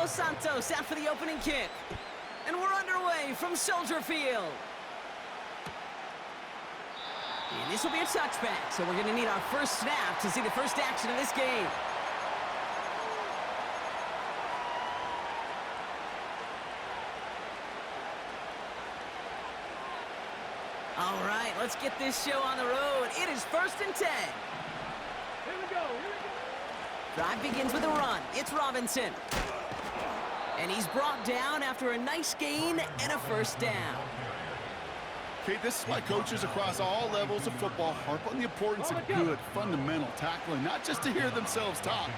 Dos Santos out for the opening kick. And we're underway from Soldier Field. And this will be a touchback, so we're going to need our first snap to see the first action of this game. All right, let's get this show on the road. It is 1st and 10. Here we go. Drive begins with a run. It's Robinson. And he's brought down after a nice gain and a first down. Okay, this is why coaches across all levels of football harp on the importance of good, fundamental tackling, not just to hear themselves talk.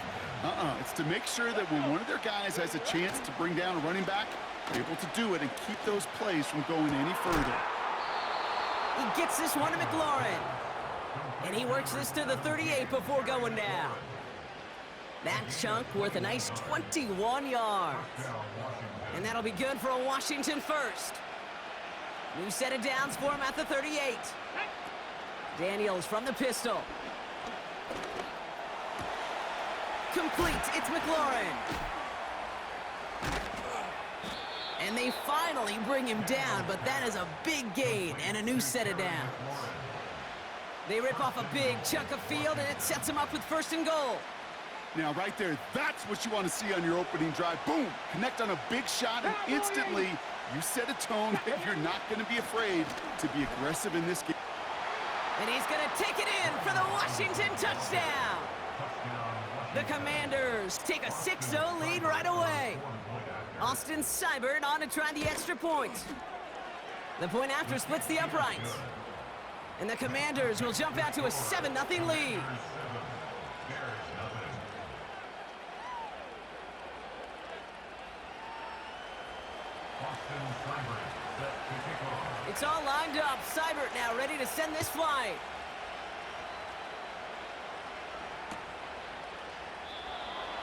It's to make sure that when one of their guys has a chance to bring down a running back, they're able to do it and keep those plays from going any further. He gets this one to McLaurin. And he works this to the 38 before going down. That chunk worth a nice 21 yards. And that'll be good for a Washington first. New set of downs for him at the 38. Daniels from the pistol. Complete, it's McLaurin. And they finally bring him down, but that is a big gain and a new set of downs. They rip off a big chunk of field, and it sets them up with 1st and goal. Now, right there, that's what you want to see on your opening drive. Boom! Connect on a big shot, and instantly, you set a tone that you're not going to be afraid to be aggressive in this game. And he's going to take it in for the Washington touchdown. The Commanders take a 6-0 lead right away. Austin Seibert on to try the extra point. The point after splits the uprights. And the Commanders will jump out to a 7-0 lead. It's all lined up. Seibert now ready to send this flight.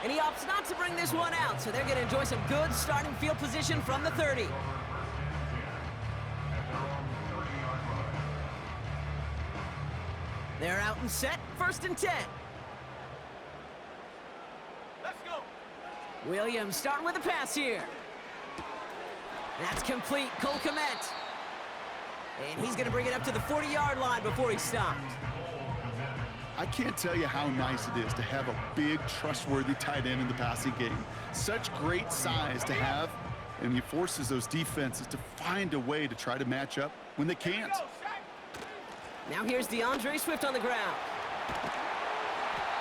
And he opts not to bring this one out, so they're going to enjoy some good starting field position from the 30. They're out and set, 1st and 10. Let's go. Williams starting with a pass here. That's complete, Cole Kmet. And he's going to bring it up to the 40-yard line before he's stopped. I can't tell you how nice it is to have a big, trustworthy tight end in the passing game. Such great size to have, and he forces those defenses to find a way to try to match up when they can't. Now here's DeAndre Swift on the ground.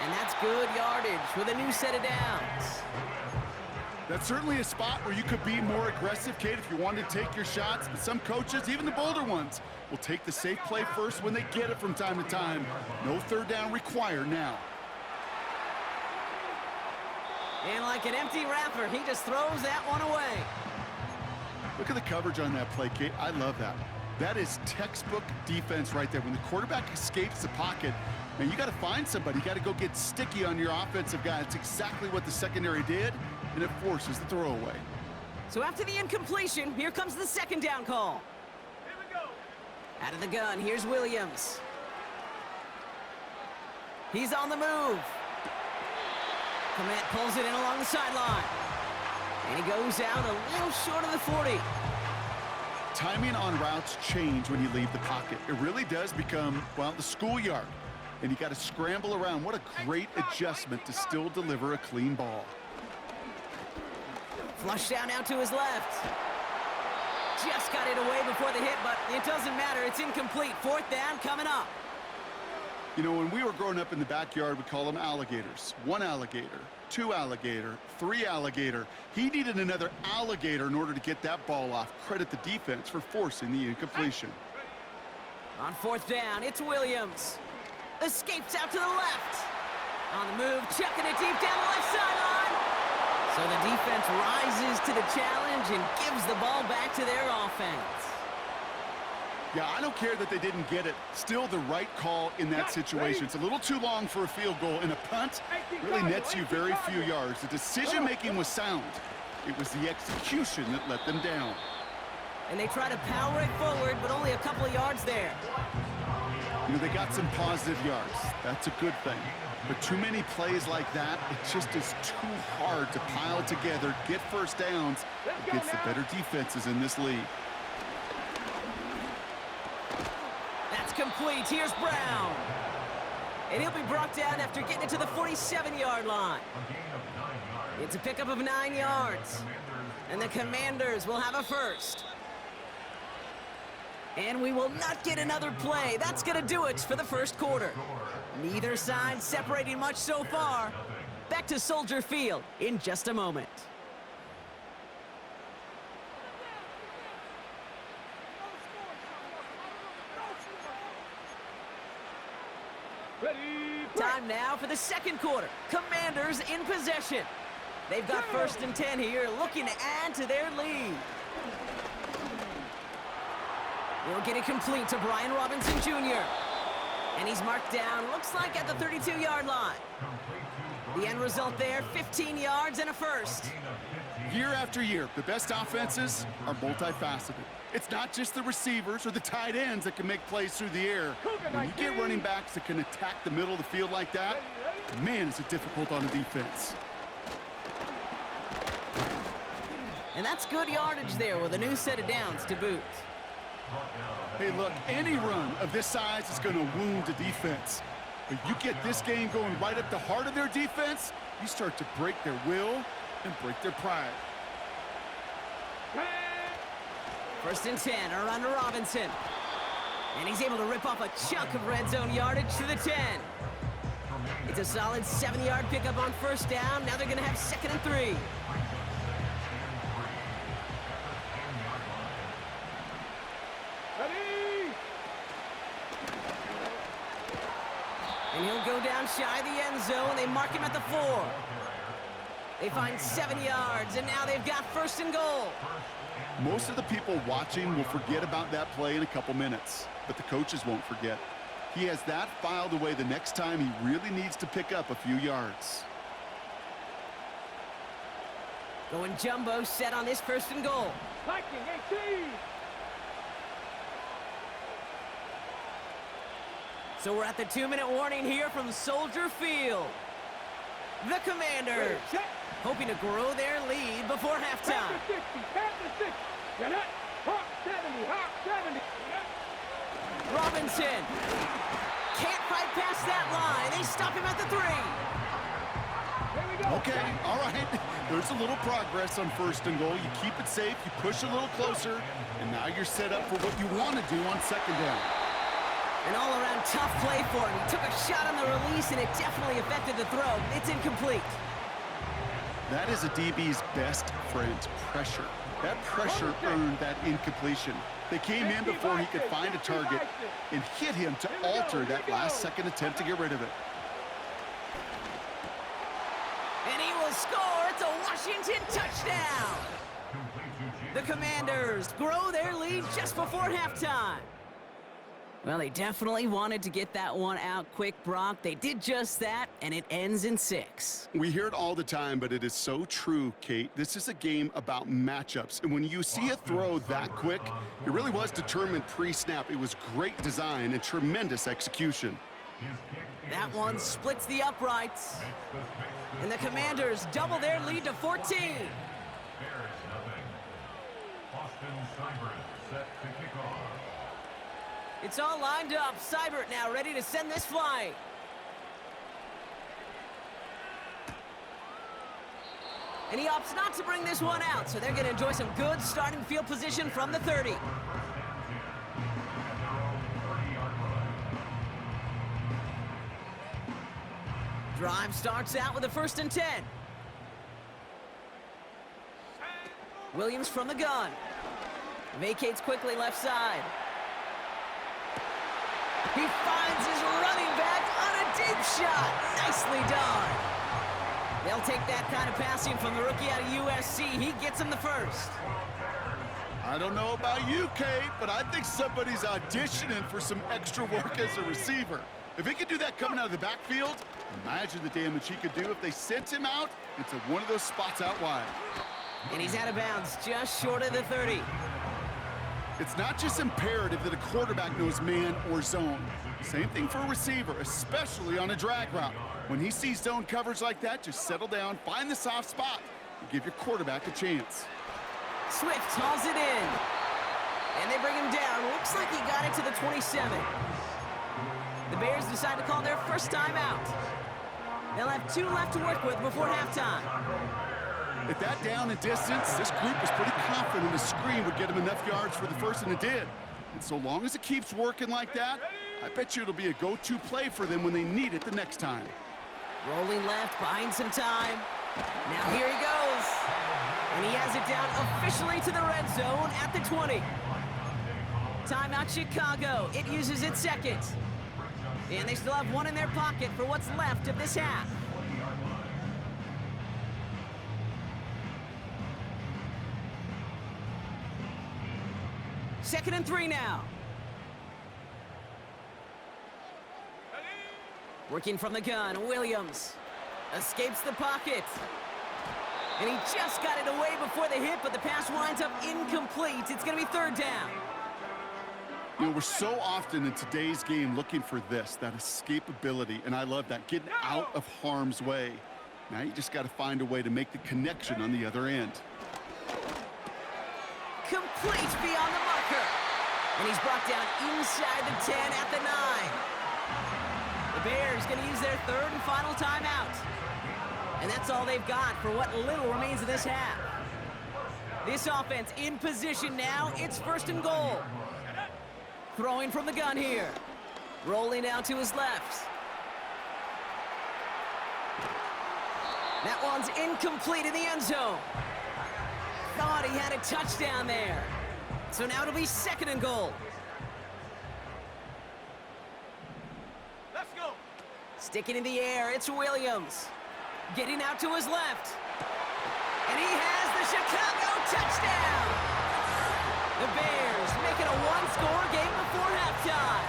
And that's good yardage with a new set of downs. That's certainly a spot where you could be more aggressive, Kate, if you wanted to take your shots. But some coaches, even the bolder ones, will take the safe play first when they get it from time to time. No 3rd down required now. And like an empty wrapper, he just throws that one away. Look at the coverage on that play, Kate. I love that. That is textbook defense right there. When the quarterback escapes the pocket, man, you got to find somebody. You got to go get sticky on your offensive guy. It's exactly what the secondary did, and it forces the throwaway. So after the incompletion, here comes the 2nd down call. Here we go. Out of the gun, here's Williams. He's on the move. Kmet pulls it in along the sideline. And he goes out a little short of the 40. Timing on routes change when you leave the pocket. It really does become, well, the schoolyard. And you got to scramble around. What a great adjustment to still deliver a clean ball. Flush down out to his left. Just got it away before the hit, but it doesn't matter. It's incomplete. 4th down coming up. You know, when we were growing up in the backyard, we call them alligators. 1 alligator, 2 alligator, 3 alligator. He needed another alligator in order to get that ball off. Credit the defense for forcing the incompletion. On 4th down, it's Williams. Escapes out to the left. On the move, chucking it deep down the left sideline. So the defense rises to the challenge and gives the ball back to their offense. Yeah, I don't care that they didn't get it. Still the right call in that situation. It's a little too long for a field goal, and a punt really nets you very few yards. The decision-making was sound. It was the execution that let them down. And they try to power it forward, but only a couple of yards there. You know, they got some positive yards. That's a good thing. But too many plays like that, it just is too hard to pile together, get first downs against the better defenses in this league. That's complete. Here's Brown. And he'll be brought down after getting it to the 47-yard line. It's a pickup of 9 yards. And the Commanders will have a first. And we will not get another play. That's going to do it for the first quarter. Neither side separating much so far. Back to Soldier Field in just a moment. Time now for the second quarter. Commanders in possession. They've got 1st and 10 here, looking to add to their lead. He'll get it complete to Brian Robinson Jr. And he's marked down, looks like at the 32-yard line. The end result there, 15 yards and a first. Year after year, the best offenses are multifaceted. It's not just the receivers or the tight ends that can make plays through the air. When you get running backs that can attack the middle of the field like that, man, is it difficult on the defense. And that's good yardage there with a new set of downs to boot. Hey, look, any run of this size is going to wound the defense. But you get this game going right up the heart of their defense, you start to break their will and break their pride. 1st and 10, around to Robinson. And he's able to rip off a chunk of red zone yardage to the 10. It's a solid 7-yard pickup on 1st down. Now they're going to have 2nd and 3. And he'll go down shy of the end zone. They mark him at the 4. They find 7 yards, and now they've got 1st and goal. Most of the people watching will forget about that play in a couple minutes, but the coaches won't forget. He has that filed away the next time he really needs to pick up a few yards. Going jumbo set on this 1st and goal. Viking 18. So we're at the 2-minute warning here from Soldier Field. The Commanders hoping to grow their lead before halftime. 60, 60. Get it. Hawk 70, Hawk 70. Robinson can't fight past that line. They stop him at the 3. Here we go. Okay, all right. There's a little progress on 1st and goal. You keep it safe, you push a little closer, and now you're set up for what you want to do on 2nd down. An all-around tough play for him. He took a shot on the release, and it definitely affected the throw. It's incomplete. That is a DB's best friend, pressure. That pressure earned that incompletion. They came in before he could find a target and hit him to alter that last-second attempt to get rid of it. And he will score. It's a Washington touchdown. The Commanders grow their lead just before halftime. Well, they definitely wanted to get that one out quick, Brock. They did just that, and it ends in 6. We hear it all the time, but it is so true, Kate. This is a game about matchups, and when you see a throw that quick, it really was determined pre-snap. It was great design and tremendous execution. That one splits the uprights, and the Commanders double their lead to 14. It's all lined up. Seibert now ready to send this flight. And he opts not to bring this one out, so they're going to enjoy some good starting field position from the 30. Drive starts out with a 1st and 10. Williams from the gun. Vacates quickly left side. He finds his running back on a deep shot. Nicely done. They'll take that kind of passing from the rookie out of USC. He gets him the 1st. I don't know about you, Kate, but I think somebody's auditioning for some extra work as a receiver. If he could do that coming out of the backfield, imagine the damage he could do if they sent him out into one of those spots out wide. And he's out of bounds just short of the 30. It's not just imperative that a quarterback knows man or zone. Same thing for a receiver, especially on a drag route. When he sees zone coverage like that, just settle down, find the soft spot, and give your quarterback a chance. Swift hauls it in. And they bring him down. Looks like he got it to the 27. The Bears decide to call their first timeout. They'll have 2 left to work with before halftime. At that down and distance, this group was pretty confident the screen would get him enough yards for the first, and it did. And so long as it keeps working like that, I bet you it'll be a go-to play for them when they need it the next time. Rolling left, buying some time. Now here he goes. And he has it down officially to the red zone at the 20. Timeout Chicago. It uses its second. And they still have 1 in their pocket for what's left of this half. Second and 3 now. Working from the gun, Williams escapes the pocket. And he just got it away before the hit, but the pass winds up incomplete. It's going to be 3rd down. You know, we're so often in today's game looking for this, that escapability, and I love that, getting out of harm's way. Now you just got to find a way to make the connection on the other end. Complete beyond the marker. And he's brought down inside the 10 at the 9. The Bears going to use their 3rd and final timeout. And that's all they've got for what little remains of this half. This offense in position now. It's 1st and goal. Throwing from the gun here. Rolling out to his left. That one's incomplete in the end zone. Thought he had a touchdown there. So now it'll be 2nd and goal. Let's go. Sticking in the air, it's Williams. Getting out to his left. And he has the Chicago touchdown! The Bears make it a 1-score game before halftime.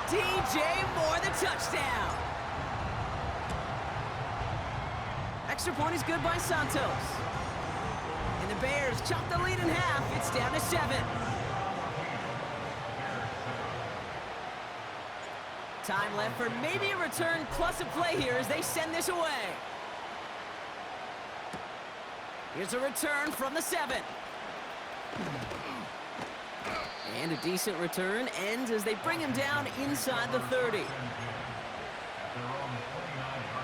DJ Moore, the touchdown. Extra point is good by Santos. And the Bears chop the lead in half. It's down to 7. Time left for maybe a return plus a play here as they send this away. Here's a return from the 7. And a decent return ends as they bring him down inside the 30.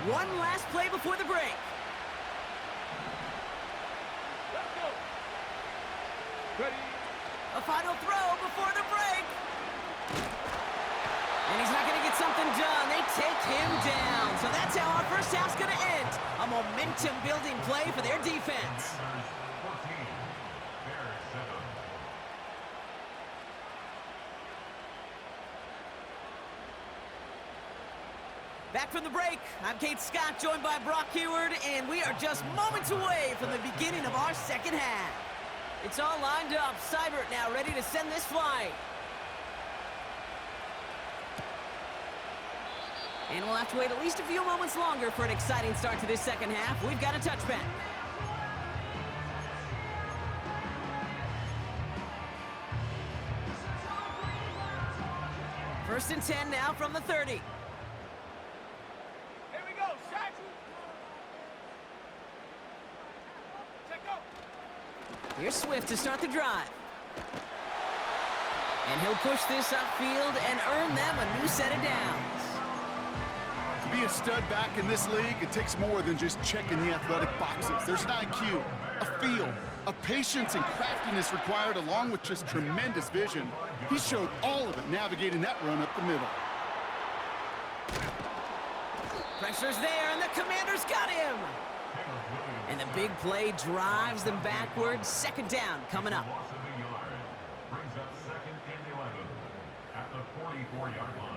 One last play before the break. Let's go. Ready. A final throw before the break. And he's not going to get something done. They take him down. So that's how our first half's going to end. A momentum-building play for their defense. Back from the break, I'm Kate Scott, joined by Brock Heward, and we are just moments away from the beginning of our second half. It's all lined up. Seibert now ready to send this flying. And we'll have to wait at least a few moments longer for an exciting start to this second half. We've got a touchback. First and 10 now from the 30. Here we go, Shaq. Check go. Here's Swift to start the drive. And he'll push this upfield and earn them a new set of downs. To be a stud back in this league, it takes more than just checking the athletic boxes. There's an IQ, a feel, a patience and craftiness required along with just tremendous vision. He showed all of it navigating that run up the middle. Pressure's there, and the Commanders got him. And the big play drives them backwards. Second down coming up. Brings up 2nd and 11 at the 44-yard line.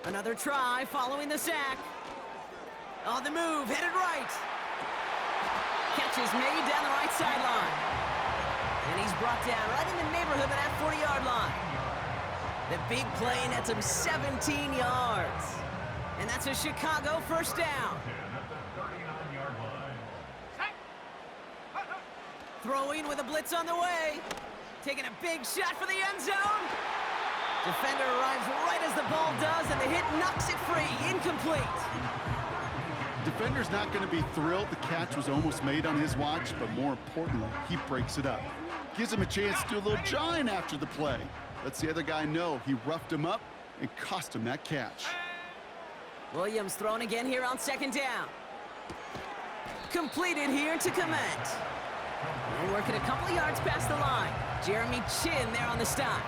Another try following the sack. On the move, headed right. Catch is made down the right sideline. And he's brought down right in the neighborhood of that 40-yard line. The big play nets him 17 yards. And that's a Chicago first down. Throwing with a blitz on the way. Taking a big shot for the end zone. Defender arrives right as the ball does, and the hit knocks it free. Incomplete. Defender's not going to be thrilled the catch was almost made on his watch, but more importantly, he breaks it up. Gives him a chance to do a little jawing after the play. Lets the other guy know he roughed him up and cost him that catch. Williams thrown again here on second down. Completed here to Komet. And working a couple of yards past the line. Jeremy Chin there on the stop.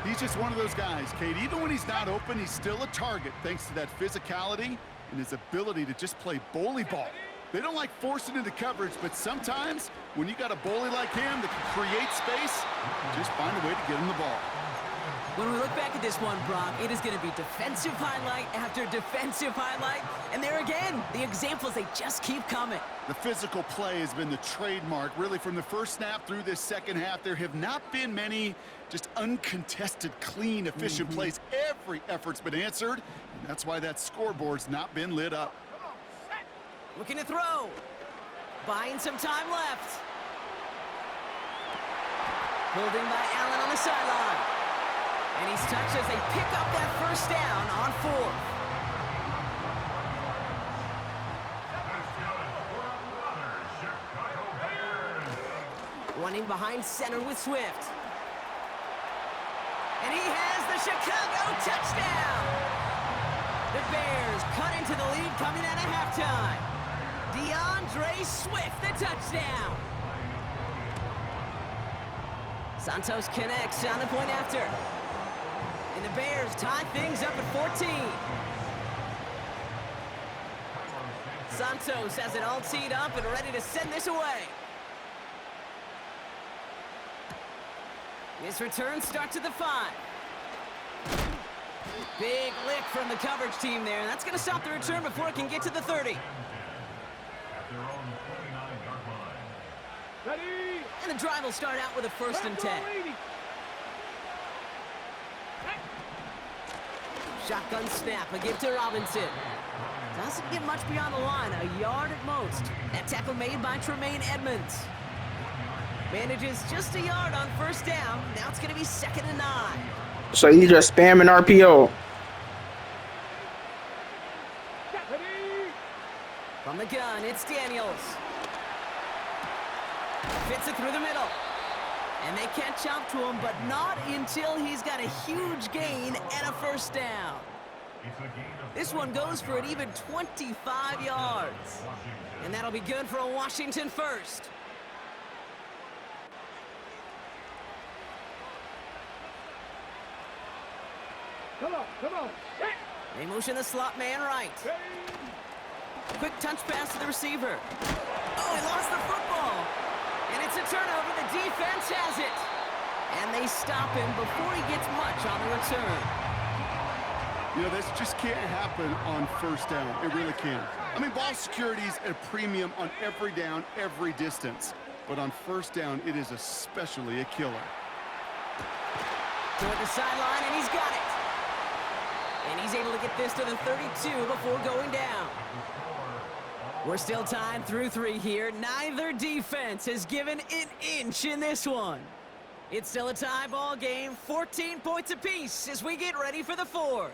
He's just one of those guys, Kate. Even when he's not open, he's still a target thanks to that physicality and his ability to just play bully ball. They don't like forcing into coverage, but sometimes when you got a bully like him that can create space, just find a way to get him the ball. When we look back at this one, Brock, it is going to be defensive highlight after defensive highlight. And there again, the examples, they just keep coming. The physical play has been the trademark, really, from the first snap through this second half. There have not been many just uncontested, clean, efficient plays. Every effort's been answered, and that's why that scoreboard's not been lit up. Looking to throw. Buying some time left. Pulled in by Allen on the sideline. And he's touched as they pick up that first down on fourth. Running behind center with Swift. And he has the Chicago touchdown. The Bears cut into the lead coming out of halftime. DeAndre Swift, the touchdown. Santos connects on the point after. And the Bears tie things up at 14. Santos has it all teed up and ready to send this away. This return starts at the 5. Big lick from the coverage team there. That's going to stop the return before it can get to the 30. Ready. And the drive will start out with a first and 10. Shotgun snap, a give to Robinson. Doesn't get much beyond the line, a yard at most. That tackle made by Tremaine Edmonds. Manages just a yard on first down. Now it's going to be 2nd and 9. So you just spamming RPO. From the gun, it's Daniels. Fits it through the middle. And they catch up to him, but not until he's got a huge gain and a first down. This one goes for an even 25 yards. And that'll be good for a Washington first. Come on. They motion the slot man right. Quick touch pass to the receiver. Oh, he lost the football. And it's a turnover. The defense has it. And they stop him before he gets much on the return. You know, this just can't happen on first down. It really can't. I mean, ball security's at a premium on every down, every distance. But on first down, it is especially a killer. Toward the sideline, and he's got it. And he's able to get this to the 32 before going down. We're still tied through 3 here. Neither defense has given an inch in this one. It's still a tie ball game, 14 points apiece as we get ready for the 4th.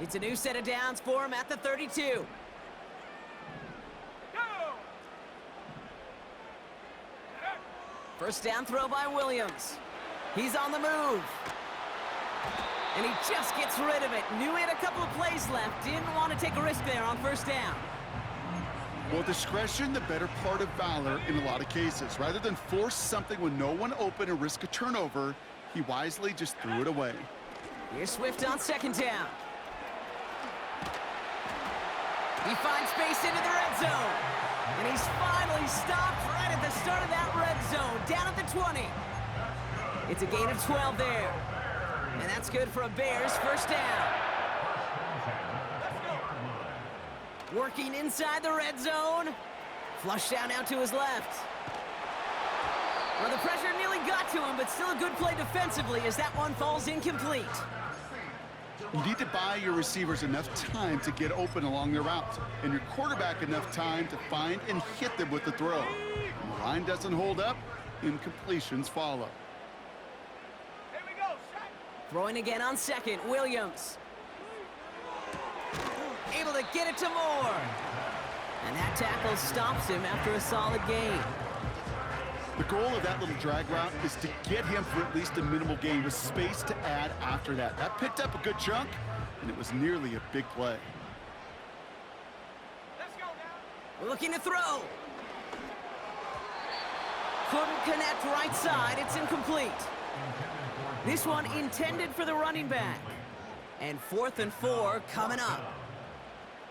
It's a new set of downs for him at the 32. First down throw by Williams. He's on the move. And he just gets rid of it. Knew he had a couple of plays left. Didn't want to take a risk there on first down. Well, discretion, the better part of valor in a lot of cases. Rather than force something with no one open and risk a turnover, he wisely just threw it away. Here's Swift on second down. He finds space into the red zone. And he's finally stopped right at the start of that red zone, down at the 20. It's a gain of 12 there. And that's good for a Bears first down. Working inside the red zone. Flush down out to his left. Well, the pressure nearly got to him, but still a good play defensively as that one falls incomplete. You need to buy your receivers enough time to get open along their routes, and your quarterback enough time to find and hit them with the throw. When the line doesn't hold up, incompletions follow. Here we go, shot. Throwing again on second, Williams. Able to get it to Moore. And that tackle stops him after a solid gain. The goal of that little drag route is to get him for at least a minimal gain with space to add after that. That picked up a good chunk, and it was nearly a big play. Let's go now. Looking to throw. Couldn't connect right side. It's incomplete. This one intended for the running back. And 4th and 4 coming up.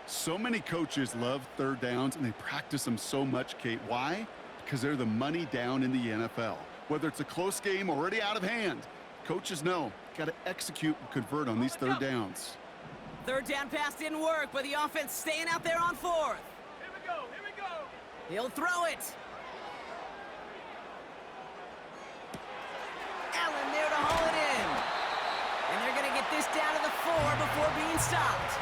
So many coaches love third downs, and they practice them so much, Kate. Why? Because they're the money down in the NFL. Whether it's a close game already out of hand, coaches know got to execute and convert on these third downs. Third down pass didn't work, but the offense staying out there on 4th. Here we go, here we go. He'll throw it. Allen there to haul it in. And they're going to get this down to the 4 before being stopped.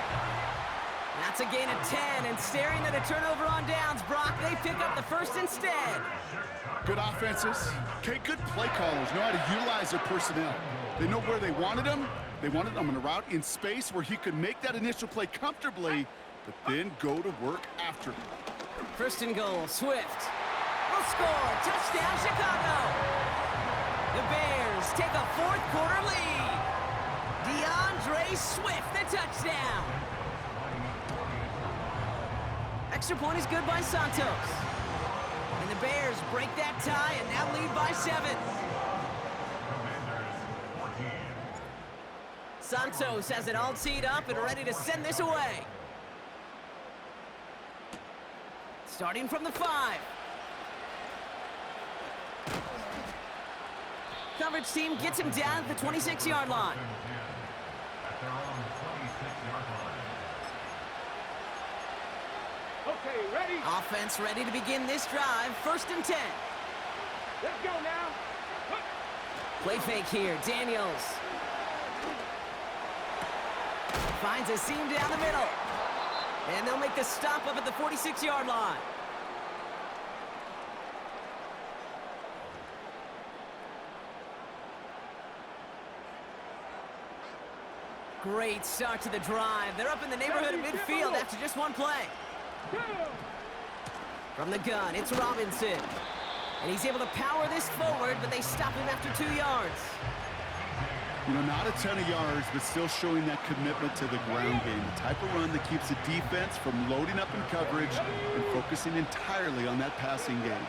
That's a gain of 10, and staring at a turnover on downs, Brock, they pick up the first instead. Good offenses. Okay, good play callers know how to utilize their personnel. They know where they wanted them. They wanted them on a route in space where he could make that initial play comfortably, but then go to work after. First and goal, Swift. Will score. Touchdown, Chicago. The Bears take a 4th quarter lead. DeAndre Swift, the touchdown. Extra point is good by Santos. And the Bears break that tie and now lead by 7. Santos has it all teed up and ready to send this away. Starting from the 5. Coverage team gets him down at the 26-yard line. At their own 26-yard line. Okay, ready? Offense ready to begin this drive. 1st and 10. Let's go now. Play fake here. Daniels. Finds a seam down the middle. And they'll make the stop up at the 46-yard line. Great start to the drive. They're up in the neighborhood of midfield after just one play. From the gun, it's Robinson. And he's able to power this forward, but they stop him after 2 yards. You know, not a ton of yards, but still showing that commitment to the ground game. The type of run that keeps the defense from loading up in coverage and focusing entirely on that passing game.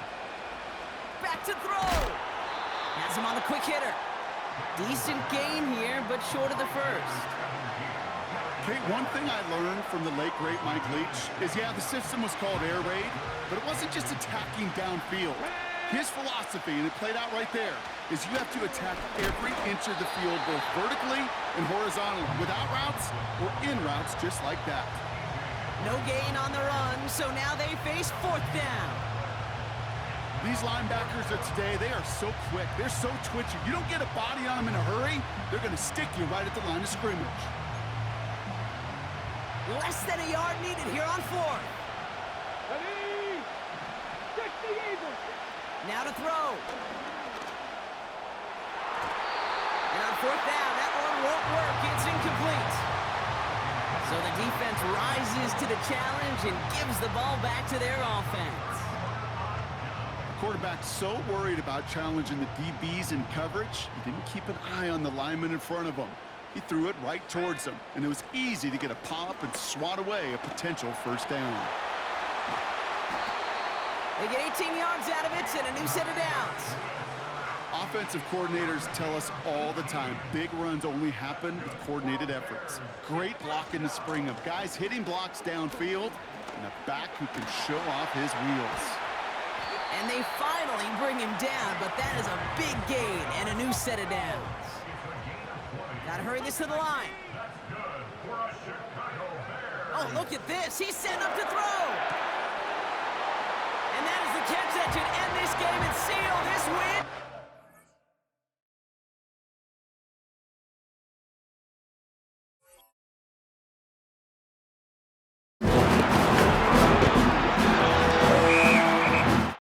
Back to throw. Has him on the quick hitter. Decent gain here, but short of the first. Kate, one thing I learned from the late, great Mike Leach is, yeah, the system was called air raid, but it wasn't just attacking downfield. His philosophy, and it played out right there, is you have to attack every inch of the field, both vertically and horizontally, without routes or in routes just like that. No gain on the run, so now they face 4th down. These linebackers of today, they are so quick. They're so twitchy. You don't get a body on them in a hurry, they're going to stick you right at the line of scrimmage. Less than a yard needed here on 4th. Ready? 60 Eagles. Now to throw. And on 4th down, that one won't work. It's incomplete. So the defense rises to the challenge and gives the ball back to their offense. The quarterback's so worried about challenging the DBs in coverage, he didn't keep an eye on the lineman in front of him. He threw it right towards him, and it was easy to get a pop and swat away a potential 1st down. They get 18 yards out of it and a new set of downs. Offensive coordinators tell us all the time, big runs only happen with coordinated efforts. Great block in the spring of guys hitting blocks downfield and a back who can show off his wheels. And they finally bring him down, but that is a big gain and a new set of downs. Gotta hurry this to the line. Oh, look at this. He's set up to throw. And that is the catch that should end this game and seal this win.